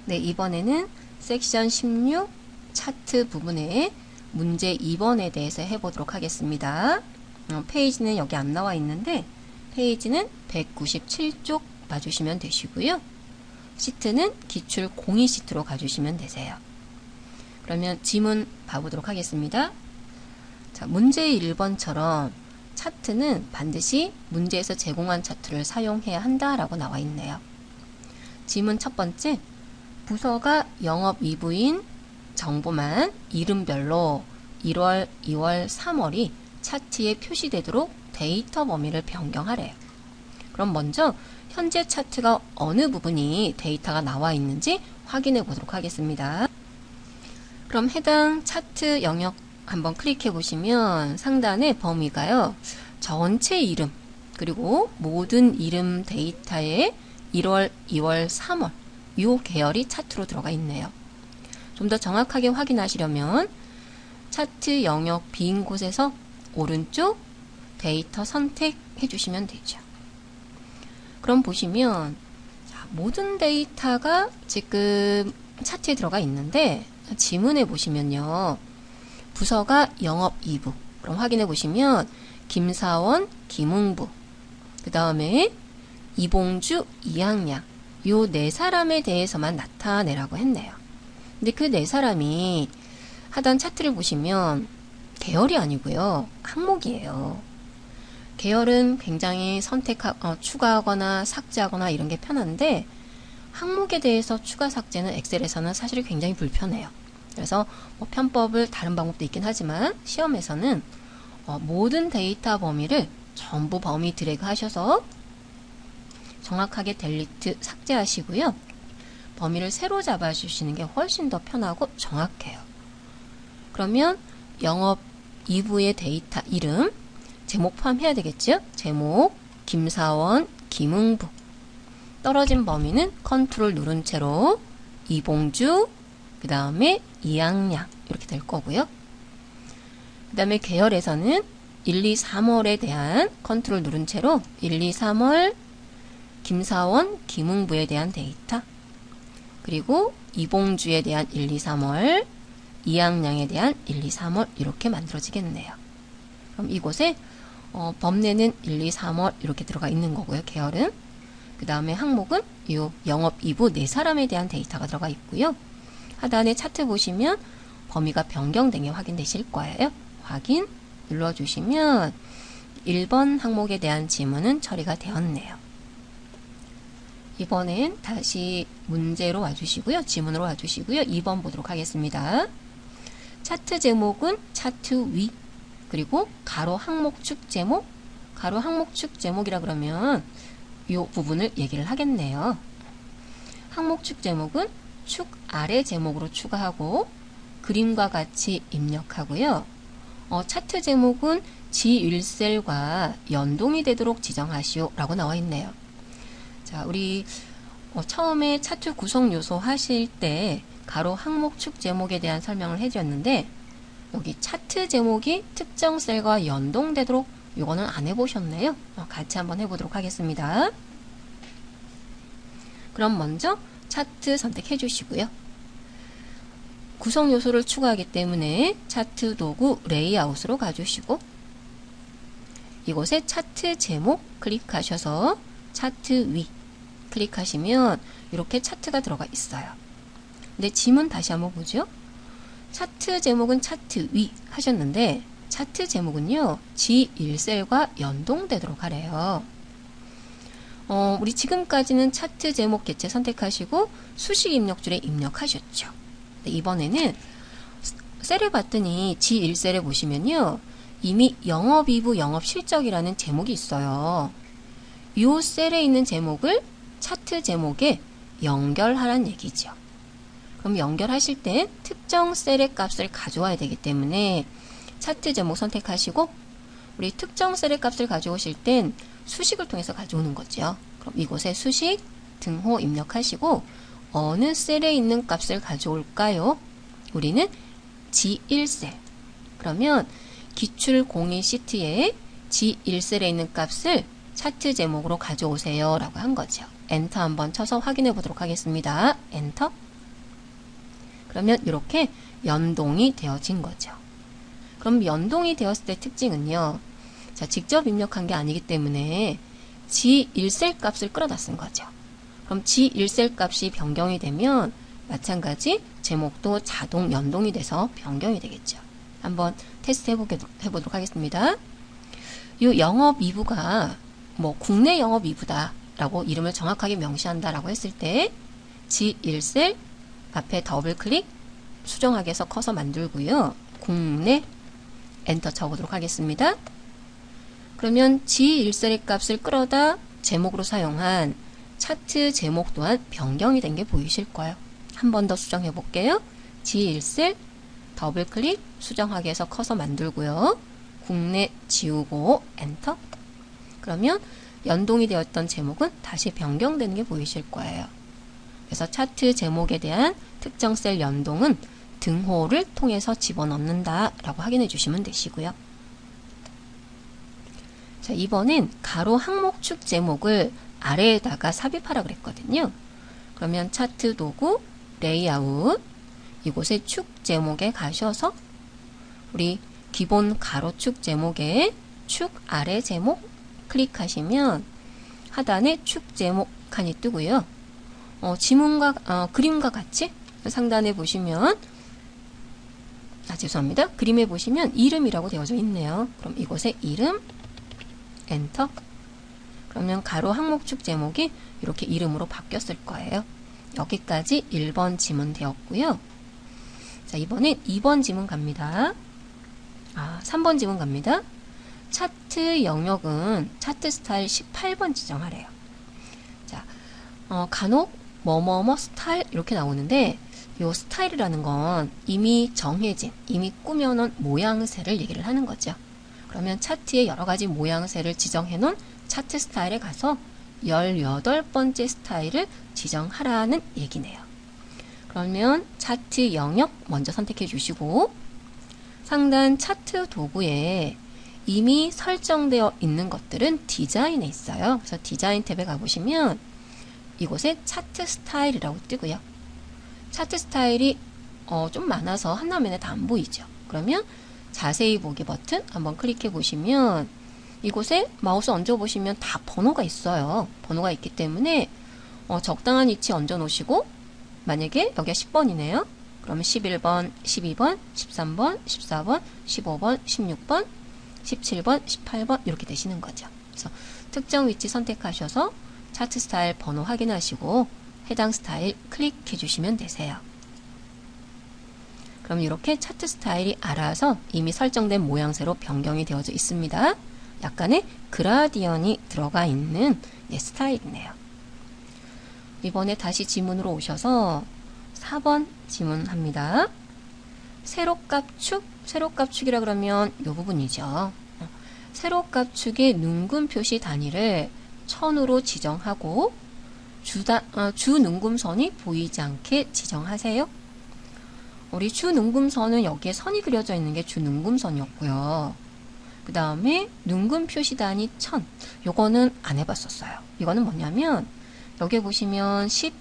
네, 이번에는 섹션 16 차트 부분에 문제 2번에 대해서 해보도록 하겠습니다. 페이지는 여기 안 나와 있는데 페이지는 197쪽 봐주시면 되시고요. 시트는 기출 02 시트로 가주시면 되세요. 그러면 지문 봐보도록 하겠습니다. 자, 문제 1번처럼 차트는 반드시 문제에서 제공한 차트를 사용해야 한다라고 나와 있네요. 지문 첫 번째, 부서가 영업 2부인 정보만 이름별로 1월, 2월, 3월이 차트에 표시되도록 데이터 범위를 변경하래요. 그럼 먼저 현재 차트가 어느 부분이 데이터가 나와 있는지 확인해 보도록 하겠습니다. 그럼 해당 차트 영역 한번 클릭해 보시면 상단에 범위가요, 전체 이름 그리고 모든 이름 데이터에 1월, 2월, 3월 이 계열이 차트로 들어가 있네요. 좀 더 정확하게 확인하시려면 차트 영역 빈 곳에서 오른쪽 데이터 선택해 주시면 되죠. 그럼 보시면 자, 모든 데이터가 지금 차트에 들어가 있는데 지문에 보시면요, 부서가 영업 2부. 그럼 확인해 보시면 김사원, 김웅부, 그 다음에 이봉주, 이항양 요 네 사람에 대해서만 나타내라고 했네요. 근데 그 네 사람이 하단 차트를 보시면 계열이 아니고요, 항목이에요. 계열은 굉장히 추가하거나 삭제하거나 이런 게 편한데 항목에 대해서 추가 삭제는 엑셀에서는 사실 굉장히 불편해요. 그래서 뭐 편법을 다른 방법도 있긴 하지만 시험에서는 모든 데이터 범위를 전부 범위 드래그 하셔서 정확하게 델리트 삭제하시고요. 범위를 새로 잡아주시는 게 훨씬 더 편하고 정확해요. 그러면 영업 2부의 데이터 이름, 제목 포함해야 되겠죠? 제목, 김사원, 김웅부. 떨어진 범위는 컨트롤 누른 채로 이봉주, 그 다음에 이항양 이렇게 될 거고요. 그 다음에 계열에서는 1, 2, 3월에 대한 컨트롤 누른 채로 1, 2, 3월 김사원, 김웅부에 대한 데이터, 그리고 이봉주에 대한 1, 2, 3월, 이항양에 대한 1, 2, 3월 이렇게 만들어지겠네요. 그럼 이곳에 범례는 1, 2, 3월 이렇게 들어가 있는 거고요. 계열은. 그 다음에 항목은 이 영업 2부 네 사람에 대한 데이터가 들어가 있고요. 하단에 차트 보시면 범위가 변경된 게 확인되실 거예요. 확인 눌러주시면 1번 항목에 대한 지문은 처리가 되었네요. 이번엔 다시 문제로 와주시고요. 지문으로 와주시고요. 2번 보도록 하겠습니다. 차트 제목은 차트 위, 그리고 가로 항목축 제목, 가로 항목축 제목이라 그러면 이 부분을 얘기를 하겠네요. 항목축 제목은 축 아래 제목으로 추가하고 그림과 같이 입력하고요. 차트 제목은 G1셀과 연동이 되도록 지정하시오 라고 나와 있네요. 자, 우리 처음에 차트 구성 요소 하실 때 가로 항목축 제목에 대한 설명을 해드렸는데 여기 차트 제목이 특정 셀과 연동되도록 이거는 안 해보셨네요. 같이 한번 해보도록 하겠습니다. 그럼 먼저 차트 선택해 주시고요. 구성 요소를 추가하기 때문에 차트 도구 레이아웃으로 가주시고 이곳에 차트 제목 클릭하셔서 차트 위 클릭하시면 이렇게 차트가 들어가 있어요. 근데 지문 다시 한번 보죠. 차트 제목은 차트 위 하셨는데 차트 제목은요, G1셀과 연동되도록 하래요. 우리 지금까지는 차트 제목 개체 선택하시고 수식 입력줄에 입력하셨죠. 이번에는 셀을 봤더니 G1셀에 보시면요, 이미 영업 2부 영업 실적이라는 제목이 있어요. 이 셀에 있는 제목을 차트 제목에 연결하란 얘기죠. 그럼 연결하실 땐 특정 셀의 값을 가져와야 되기 때문에 차트 제목 선택하시고 우리 특정 셀의 값을 가져오실 땐 수식을 통해서 가져오는 거죠. 그럼 이곳에 수식 등호 입력하시고 어느 셀에 있는 값을 가져올까요? 우리는 G1셀. 그러면 기출 02 시트에 G1셀에 있는 값을 차트 제목으로 가져오세요 라고 한 거죠. 엔터 한번 쳐서 확인해 보도록 하겠습니다. 엔터. 그러면 이렇게 연동이 되어진 거죠. 그럼 연동이 되었을 때 특징은요. 자, 직접 입력한 게 아니기 때문에 G1셀 값을 끌어다 쓴 거죠. 그럼 G1셀 값이 변경이 되면 마찬가지 제목도 자동 연동이 돼서 변경이 되겠죠. 한번 테스트 해보도록 하겠습니다. 이 영업 이부가 뭐 국내 영업 이부다 라고 이름을 정확하게 명시한다 라고 했을 때 G1셀 앞에 더블 클릭 수정하기 해서 커서 만들고요. 국내 엔터 쳐보도록 하겠습니다. 그러면 G1셀의 값을 끌어다 제목으로 사용한 차트 제목 또한 변경이 된 게 보이실 거예요. 한 번 더 수정해 볼게요. G1셀 더블 클릭 수정하기 해서 커서 만들고요. 국내 지우고 엔터. 그러면 연동이 되었던 제목은 다시 변경되는 게 보이실 거예요. 그래서 차트 제목에 대한 특정 셀 연동은 등호를 통해서 집어넣는다 라고 확인해 주시면 되시고요. 자, 이번엔 가로 항목축 제목을 아래에다가 삽입하라 그랬거든요. 그러면 차트 도구, 레이아웃, 이곳에 축 제목에 가셔서 우리 기본 가로축 제목에 축 아래 제목 클릭하시면 하단에 축 제목 칸이 뜨고요. 지문과 그림과 같이 상단에 보시면 죄송합니다. 그림에 보시면 이름이라고 되어져 있네요. 그럼 이곳에 이름 엔터. 그러면 가로 항목축 제목이 이렇게 이름으로 바뀌었을 거예요. 여기까지 1번 지문 되었고요. 자, 이번엔 2번 지문 갑니다. 3번 지문 갑니다. 차트 영역은 차트 스타일 18번 지정하래요. 자, 간혹 뭐뭐뭐 스타일 이렇게 나오는데 요 스타일이라는 건 이미 정해진, 이미 꾸며놓은 모양새를 얘기를 하는 거죠. 그러면 차트에 여러 가지 모양새를 지정해 놓은 차트 스타일에 가서 18번째 스타일을 지정하라는 얘기네요. 그러면 차트 영역 먼저 선택해 주시고 상단 차트 도구에 이미 설정되어 있는 것들은 디자인에 있어요. 그래서 디자인 탭에 가보시면 이곳에 차트 스타일이라고 뜨고요. 차트 스타일이 좀 많아서 한화면에 다 안 보이죠. 그러면 자세히 보기 버튼 한번 클릭해 보시면 이곳에 마우스 얹어 보시면 다 번호가 있어요. 번호가 있기 때문에 적당한 위치 얹어 놓으시고 만약에 여기가 10번이네요. 그러면 11번, 12번, 13번, 14번, 15번, 16번, 17번, 18번 이렇게 되시는 거죠. 그래서 특정 위치 선택하셔서 차트 스타일 번호 확인하시고 해당 스타일 클릭해 주시면 되세요. 그럼 이렇게 차트 스타일이 알아서 이미 설정된 모양새로 변경이 되어져 있습니다. 약간의 그라디언이 들어가 있는 스타일이네요. 이번에 다시 지문으로 오셔서 4번 지문합니다. 세로값축, 세로값축이라 그러면 이 부분이죠. 세로값축의 눈금 표시 단위를 1000으로 지정하고 주 눈금선이 보이지 않게 지정하세요. 우리 주 눈금선은 여기에 선이 그려져 있는 게 주 눈금선이었고요. 그 다음에 눈금 표시 단위 1000. 요거는 안 해봤었어요. 이거는 뭐냐면 여기 보시면 10,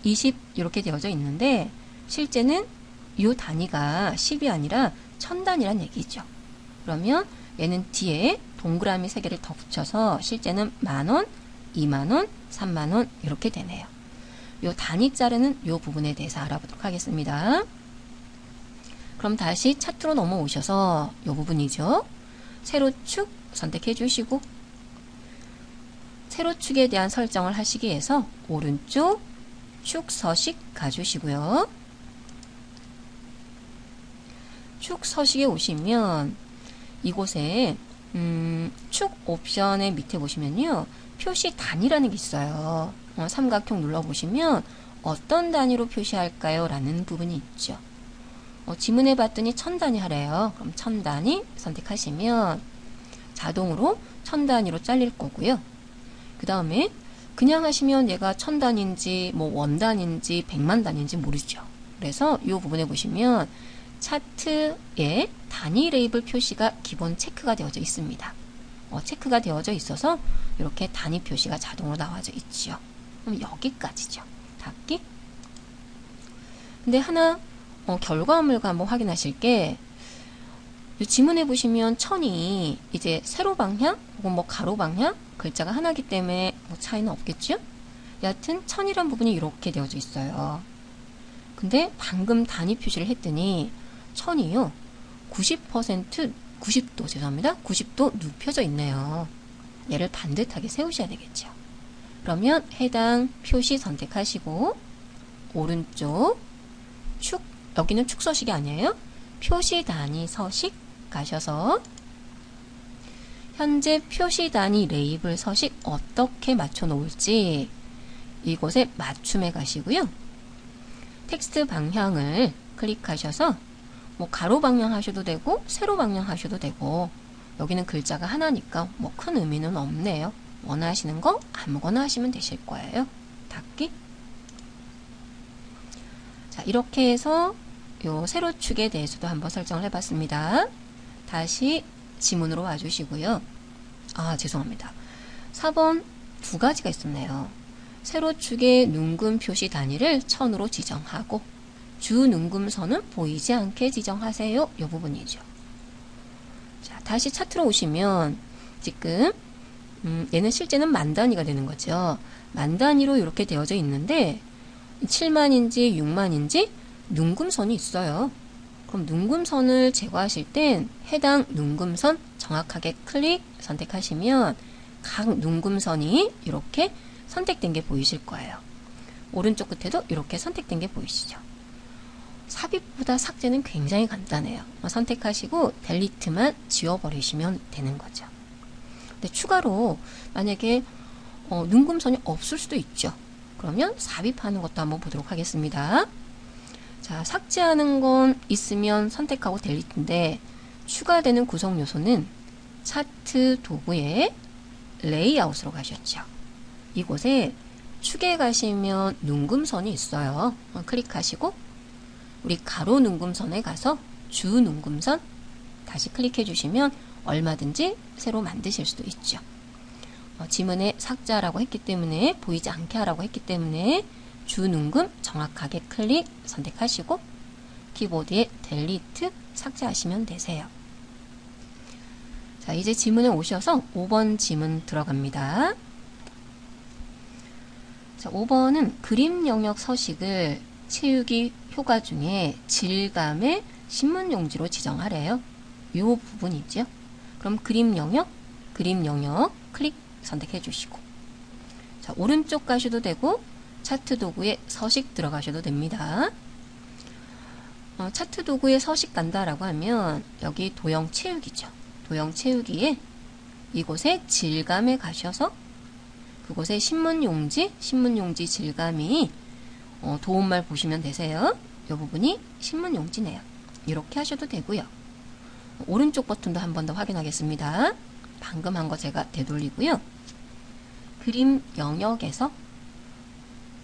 20 이렇게 되어져 있는데 실제는 이 단위가 10이 아니라 1000단이란 얘기죠. 그러면 얘는 뒤에 동그라미 3개를 더 붙여서 실제는 만원, 2만원, 3만원 이렇게 되네요. 요 단위 자르는 요 부분에 대해서 알아보도록 하겠습니다. 그럼 다시 차트로 넘어오셔서 요 부분이죠. 세로축 선택해 주시고 세로축에 대한 설정을 하시기 위해서 오른쪽 축 서식 가주시고요. 축 서식에 오시면 이곳에 축 옵션의 밑에 보시면요. 표시 단위라는 게 있어요. 삼각형 눌러보시면 어떤 단위로 표시할까요? 라는 부분이 있죠. 지문해 봤더니 1000단위 하래요. 그럼 1000단위 선택하시면 자동으로 1000단위로 잘릴 거고요. 그 다음에 그냥 하시면 얘가 1000단위인지 뭐 원단인지 100만 단위인지 모르죠. 그래서 이 부분에 보시면 차트에 단위 레이블 표시가 기본 체크가 되어져 있습니다. 체크가 되어져 있어서 이렇게 단위 표시가 자동으로 나와져 있죠. 그럼 여기까지죠. 닫기. 근데 하나 결과물과 한번 확인하실 게, 이 지문에 보시면 천이 이제 세로 방향 혹은 뭐 가로 방향 글자가 하나이기 때문에 뭐 차이는 없겠죠? 여하튼 천이란 부분이 이렇게 되어져 있어요. 근데 방금 단위 표시를 했더니 천이요 90도 죄송합니다. 90도 눕혀져 있네요. 얘를 반듯하게 세우셔야 되겠죠. 그러면 해당 표시 선택하시고 오른쪽 축, 여기는 축 서식이 아니에요. 표시 단위 서식 가셔서 현재 표시 단위 레이블 서식 어떻게 맞춰 놓을지 이곳에 맞춤에 가시고요. 텍스트 방향을 클릭하셔서 뭐 가로 방향 하셔도 되고 세로 방향 하셔도 되고, 여기는 글자가 하나니까 뭐 큰 의미는 없네요. 원하시는 거 아무거나 하시면 되실 거예요. 닫기. 자, 이렇게 해서 요 세로 축에 대해서도 한번 설정을 해봤습니다. 다시 지문으로 와주시고요. 아, 죄송합니다. 4번 두 가지가 있었네요. 세로 축의 눈금 표시 단위를 1000으로 지정하고 주 눈금선은 보이지 않게 지정하세요. 이 부분이죠. 자, 다시 차트로 오시면 지금 얘는 실제는 만 단위가 되는 거죠. 만 단위로 이렇게 되어져 있는데 7만인지 6만인지 눈금선이 있어요. 그럼 눈금선을 제거하실 땐 해당 눈금선 정확하게 클릭 선택하시면 각 눈금선이 이렇게 선택된 게 보이실 거예요. 오른쪽 끝에도 이렇게 선택된 게 보이시죠? 삽입보다 삭제는 굉장히 간단해요. 선택하시고 델리트만 지워버리시면 되는 거죠. 근데 추가로 만약에 눈금선이 없을 수도 있죠. 그러면 삽입하는 것도 한번 보도록 하겠습니다. 자, 삭제하는 건 있으면 선택하고 델리트인데 추가되는 구성 요소는 차트 도구의 레이아웃으로 가셨죠. 이곳에 축에 가시면 눈금선이 있어요. 클릭하시고 우리 가로 눈금선에 가서 주 눈금선 다시 클릭해 주시면 얼마든지 새로 만드실 수도 있죠. 지문에 삭제하라고 했기 때문에 보이지 않게 하라고 했기 때문에 주 눈금 정확하게 클릭 선택하시고 키보드에 델리트 삭제하시면 되세요. 자, 이제 지문에 오셔서 5번 지문 들어갑니다. 자, 5번은 그림 영역 서식을 채우기 효과 중에 질감의 신문용지로 지정하래요. 이 부분이죠. 그럼 그림 영역 클릭 선택해 주시고, 자, 오른쪽 가셔도 되고 차트 도구에 서식 들어가셔도 됩니다. 차트 도구에 서식 간다라고 하면 여기 도형 채우기죠. 도형 채우기에 이곳에 질감에 가셔서 그곳에 신문용지 질감이 도움말 보시면 되세요. 이 부분이 신문용지네요. 이렇게 하셔도 되고요. 오른쪽 버튼도 한 번 더 확인하겠습니다. 방금 한 거 제가 되돌리고요. 그림 영역에서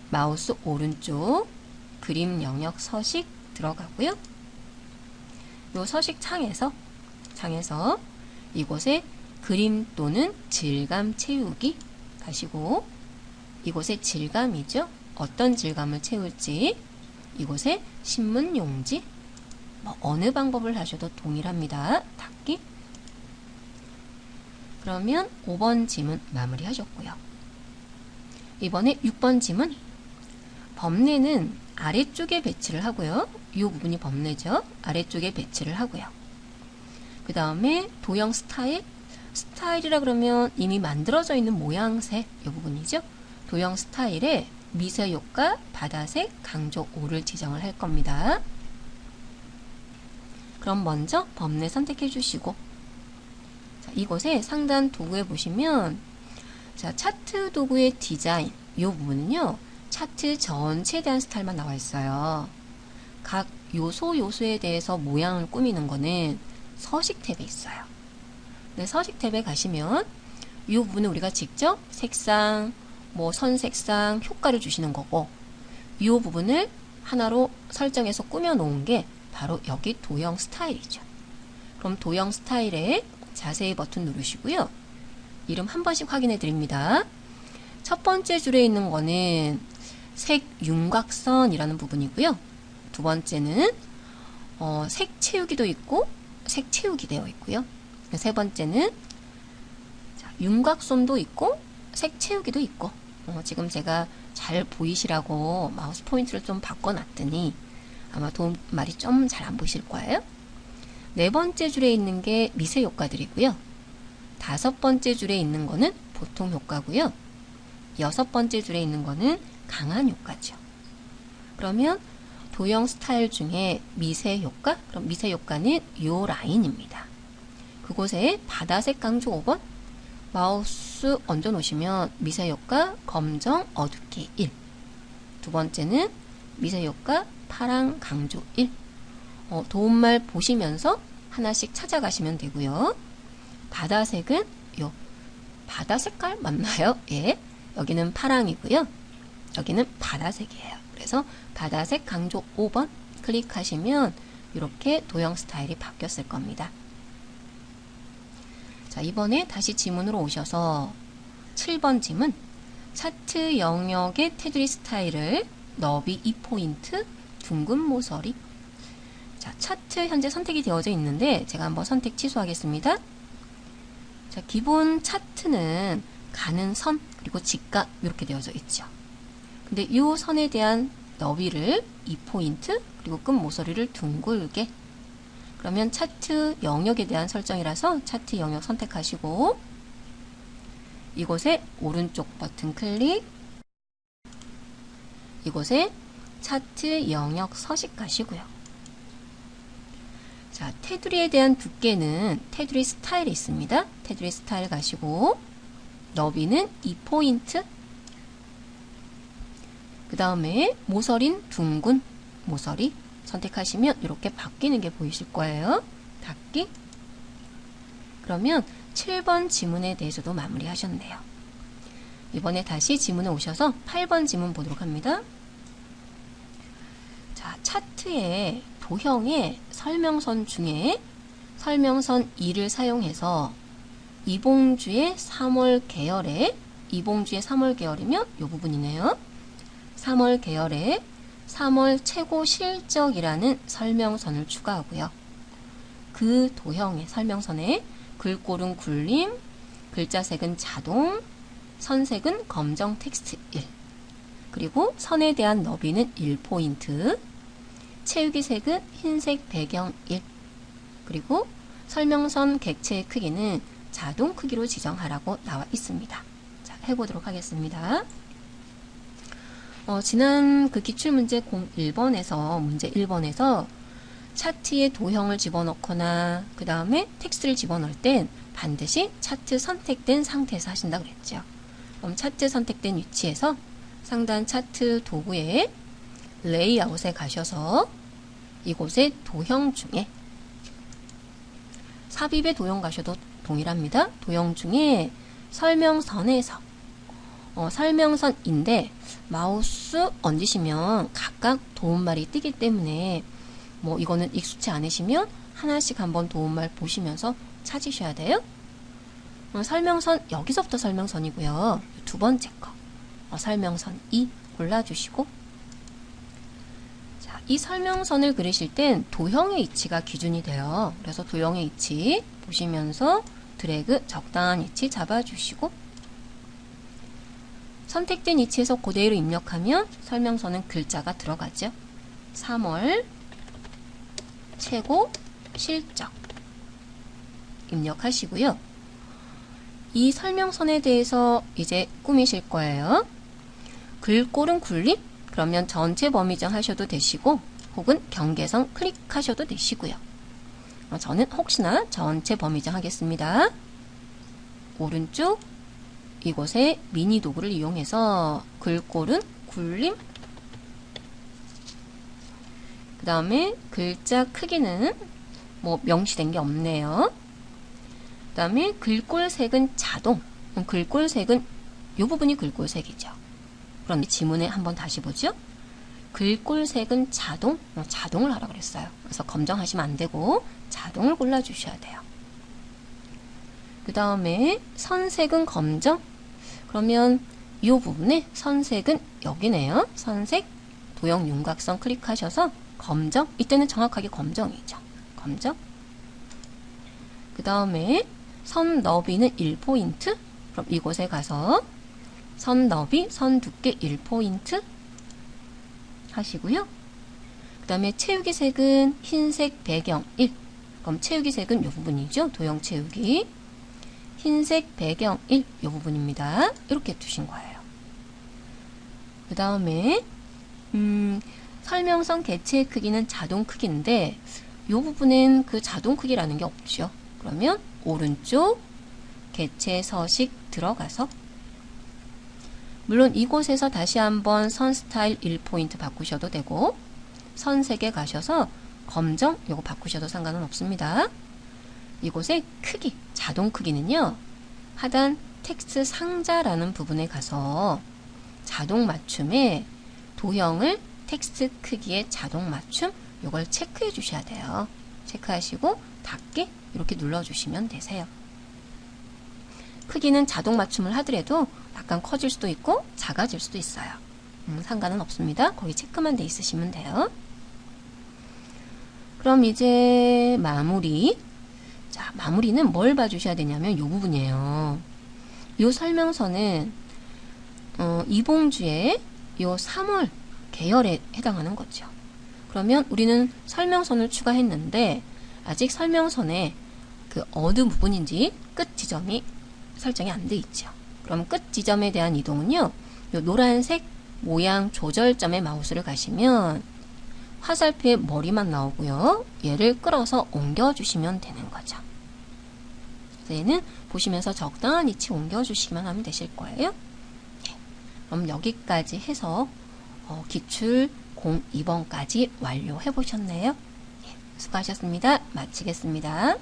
마우스 오른쪽 그림 영역 서식 들어가고요. 이 서식 창에서 이곳에 그림 또는 질감 채우기 가시고 이곳에 질감이죠. 어떤 질감을 채울지 이곳에 신문용지 어느 방법을 하셔도 동일합니다. 닫기. 그러면 5번 지문 마무리 하셨고요. 이번에 6번 지문 범례는 아래쪽에 배치를 하고요. 이 부분이 범례죠. 아래쪽에 배치를 하고요. 그 다음에 도형 스타일이라 그러면 이미 만들어져 있는 모양새 이 부분이죠. 도형 스타일에 미세효과, 바다색, 강조 5를 지정을 할 겁니다. 그럼 먼저 범례 선택해 주시고, 자, 이곳에 상단 도구에 보시면 자, 차트 도구의 디자인 이 부분은요. 차트 전체에 대한 스타일만 나와 있어요. 각 요소에 대해서 모양을 꾸미는 거는 서식 탭에 있어요. 네, 서식 탭에 가시면 이 부분은 우리가 직접 색상, 선 색상, 효과를 주시는 거고 이 부분을 하나로 설정해서 꾸며 놓은 게 바로 여기 도형 스타일이죠. 그럼 도형 스타일에 자세히 버튼 누르시고요. 이름 한 번씩 확인해 드립니다. 첫 번째 줄에 있는 거는 색 윤곽선이라는 부분이고요. 두 번째는 색 채우기도 있고 색 채우기 되어 있고요. 세 번째는 자, 윤곽솜도 있고 색 채우기도 있고 지금 제가 잘 보이시라고 마우스 포인트를 좀 바꿔놨더니 아마 도움말이 좀 잘 안 보이실 거예요. 네 번째 줄에 있는 게 미세 효과들이고요. 다섯 번째 줄에 있는 거는 보통 효과고요. 여섯 번째 줄에 있는 거는 강한 효과죠. 그러면 도형 스타일 중에 미세 효과? 그럼 미세 효과는 요 라인입니다. 그곳에 바다색 강조 5번 마우스 얹어 놓으시면 미세 효과 검정 어둡게 1. 두 번째는 미세 효과 파랑 강조 1. 도움말 보시면서 하나씩 찾아가시면 되고요. 바다색은 요 바다 색깔 맞나요? 예. 여기는 파랑이고요. 여기는 바다색이에요. 그래서 바다색 강조 5번 클릭하시면 이렇게 도형 스타일이 바뀌었을 겁니다. 자, 이번에 다시 지문으로 오셔서 7번 지문 차트 영역의 테두리 스타일을 너비 2포인트 둥근 모서리. 자, 차트 현재 선택이 되어져 있는데 제가 한번 선택 취소하겠습니다. 자, 기본 차트는 가는 선 그리고 직각 이렇게 되어져 있죠. 근데 이 선에 대한 너비를 2포인트 그리고 끝 모서리를 둥글게. 그러면 차트 영역에 대한 설정이라서 차트 영역 선택하시고 이곳에 오른쪽 버튼 클릭, 이곳에 차트 영역 서식하시고요. 자, 테두리에 대한 두께는 테두리 스타일이 있습니다. 테두리 스타일 가시고 너비는 2포인트, 그 다음에 모서리는 둥근 모서리 선택하시면 이렇게 바뀌는 게 보이실 거예요. 닫기. 그러면 7번 지문에 대해서도 마무리하셨네요. 이번에 다시 지문에 오셔서 8번 지문 보도록 합니다. 자, 차트의 도형의 설명선 중에 설명선 2를 사용해서 이봉주의 3월 계열에 이봉주의 3월 계열이면 이 부분이네요. 3월 계열에 3월 최고 실적이라는 설명선을 추가하고요. 그 도형의 설명선에 글꼴은 굴림, 글자색은 자동, 선색은 검정 텍스트 1, 그리고 선에 대한 너비는 1포인트, 채우기 색은 흰색 배경 1, 그리고 설명선 객체의 크기는 자동 크기로 지정하라고 나와 있습니다. 자, 해보도록 하겠습니다. 지난 그 기출문제 01번에서 문제 1번에서 차트에 도형을 집어넣거나 그 다음에 텍스트를 집어넣을 땐 반드시 차트 선택된 상태에서 하신다고 그랬죠. 그럼 차트 선택된 위치에서 상단 차트 도구에 레이아웃에 가셔서 이곳에 도형 중에 삽입의 도형 가셔도 동일합니다. 도형 중에 설명선에서 설명선인데 마우스 얹으시면 각각 도움말이 뜨기 때문에 뭐 이거는 익숙치 않으시면 하나씩 한번 도움말 보시면서 찾으셔야 돼요. 설명선 여기서부터 설명선이고요. 두 번째 거 설명선 2 골라주시고 자, 이 설명선을 그리실 땐 도형의 위치가 기준이 돼요. 그래서 도형의 위치 보시면서 드래그 적당한 위치 잡아주시고 선택된 위치에서 그대로 입력하면 설명선은 글자가 들어가죠. 3월 최고 실적 입력하시고요. 이 설명선에 대해서 이제 꾸미실 거예요. 글꼴은 굴림? 그러면 전체 범위정 하셔도 되시고 혹은 경계선 클릭하셔도 되시고요. 저는 혹시나 전체 범위정 하겠습니다. 오른쪽 이곳에 미니 도구를 이용해서 글꼴은 굴림, 그 다음에 글자 크기는 뭐 명시된 게 없네요. 그 다음에 글꼴색은 자동, 글꼴색은 이 부분이 글꼴색이죠. 그럼 지문에 한번 다시 보죠. 글꼴색은 자동, 자동을 하라고 그랬어요. 그래서 검정하시면 안 되고 자동을 골라주셔야 돼요. 그 다음에 선색은 검정. 그러면 이 부분에 선색은 여기네요. 선색 도형 윤곽선 클릭하셔서 검정, 이때는 정확하게 검정이죠. 검정. 그 다음에 선 너비는 1포인트. 그럼 이곳에 가서 선 너비, 선 두께 1포인트 하시고요. 그 다음에 채우기 색은 흰색 배경 1. 그럼 채우기 색은 이 부분이죠. 도형 채우기. 흰색 배경 1. 이 부분입니다. 이렇게 두신 거예요. 그 다음에 설명선 개체 크기는 자동 크기인데 이 부분엔 그 자동 크기라는 게 없죠. 그러면 오른쪽 개체 서식 들어가서 물론 이곳에서 다시 한번 선 스타일 1포인트 바꾸셔도 되고 선색에 가셔서 검정 요거 바꾸셔도 상관은 없습니다. 이곳에 크기, 자동 크기는요. 하단 텍스트 상자라는 부분에 가서 자동 맞춤에 도형을 텍스트 크기의 자동 맞춤 요걸 체크해 주셔야 돼요. 체크하시고 닫게 이렇게 눌러주시면 되세요. 크기는 자동 맞춤을 하더라도 약간 커질 수도 있고 작아질 수도 있어요. 상관은 없습니다. 거기 체크만 돼 있으시면 돼요. 그럼 이제 마무리. 자, 마무리는 뭘 봐주셔야 되냐면 이 부분이에요. 이 설명서는 이봉주의 이 3월 계열에 해당하는 거죠. 그러면 우리는 설명선을 추가했는데 아직 설명선에 그 어느 부분인지 끝 지점이 설정이 안 돼 있죠. 그럼 끝 지점에 대한 이동은요. 이 노란색 모양 조절점에 마우스를 가시면 화살표의 머리만 나오고요. 얘를 끌어서 옮겨주시면 되는 거죠. 얘는 보시면서 적당한 위치 옮겨주시기만 하면 되실 거예요. 네. 그럼 여기까지 해서 기출 02번까지 완료해 보셨네요. 네. 수고하셨습니다. 마치겠습니다.